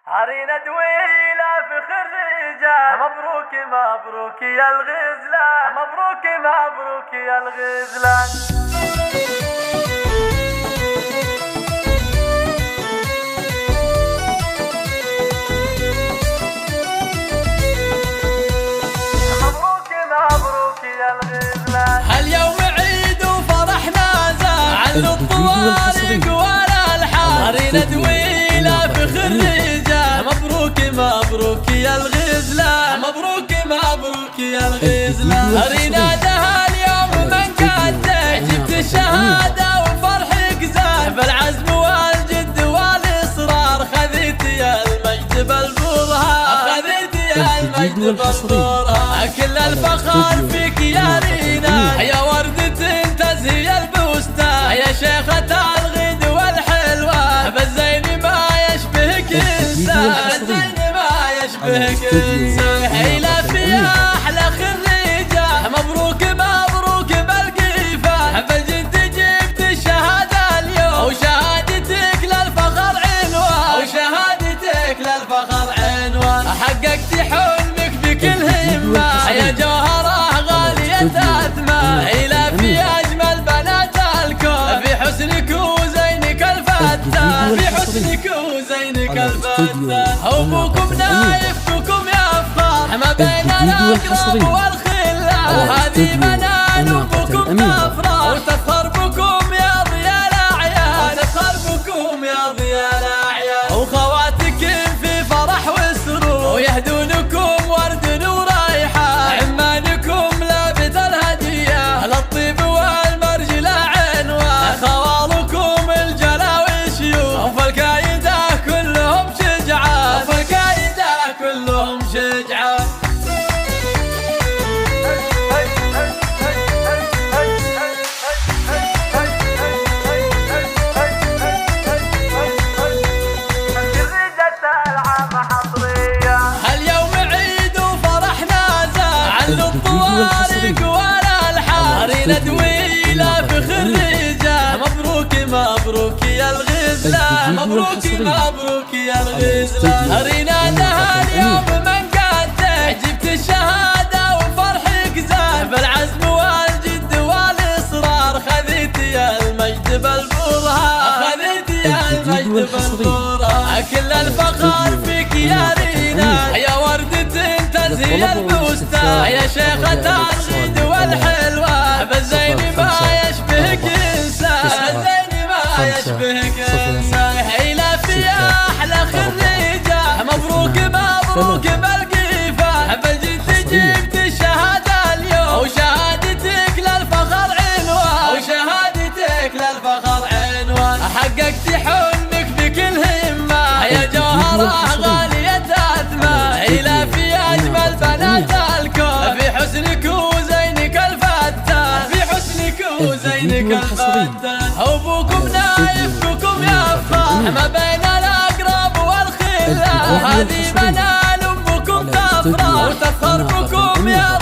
عرينا دويلة فخر الرجال، مبروك مبروك يا الغزلان، مبروك مبروك يا الغزلان. هاليوم عيد وفرحنا زاد عن الطوارق والالحان، عرينا دويلة فخر الرجال، مبروك مبروك يا الغزلان، مبروك مبروك يا الغزلان. عرينا ده اليوم من قدك، جبت الشهادة وفرحك زاد، بالعزم والجد والاصرار خذيت يا المجد بالبرهان، خذيت يا المجد بالبرهان. كل الفخر فيك يا رينا، يا وردة تزهي البستان، يا شيخة الغد والحلوة، بالزين ما يشبهك انسان، بالزين ما يشبهك انسان. حيلة فيها احلى خريجة، مبروك مبروك بالقيفة، بالجد جبت الشهادة اليوم، وشهادتك للفخر عنوان، وشهادتك للفخر عنوان. حققت حلمك بكل همة، يا جوهرة غالية أثمن، إلى في أجمل بنات الكون، في حسنك وزينك الفتان، في حسنك وزينك الفتان. أبوكم نايفكم يفخر ما بين الأقرب والخلان، وهذه منال أبوكم تفرح وتفخر بكم يا ضياء الأعيان، وتفخر بكم يا ضياء الأعيان. وخواتك في فرح وسرور، ويهدونكم ورد وريحان، عمانكم لابد الهدية للطيب والمرجلة عنوان، خوالكم الجلا والشيوخ، وفالكايدة كلهم شجعان، وفالكايدة كلهم شجعان. هاليوم عيد وفرحنا زاد عن الطوارق والالحان، عرينا دويلة فخر الرجال، مبروك مبروك يا الغزلان، مبروك مبروك يا الغزلان. عرينا ده اليوم من قدك، جبت الشهادة وفرحك زاد، بالعزم والجد والاصرار خذيت يا المجد بالبرهان، خذيت يا المجد بالبرهان. كل الفخر فيك يا رينا، يا وردة تزهي البستان، يا شيخة الغد والحلوة، بالزين ما يشبهك انسان، بالزين ما يشبهك انسان. حيلة فيها احلى خريجة، مبروك مبروك بالقيفة، بالجد جبت الشهادة اليوم، وشهادتك للفخر عنوان، وشهادتك للفخر عنوان. حققت حلمك بكل همة، يا جوهرة غالية أثمن، إلى في أجمل بنات الكون، في حسنك وزينك الفتان، في حسنك وزينك الفتان. أبوكم نايفكم يفخر ما بين الأقرب والخلان، وهذه منال أمكم تفرح وتفخر بكم يا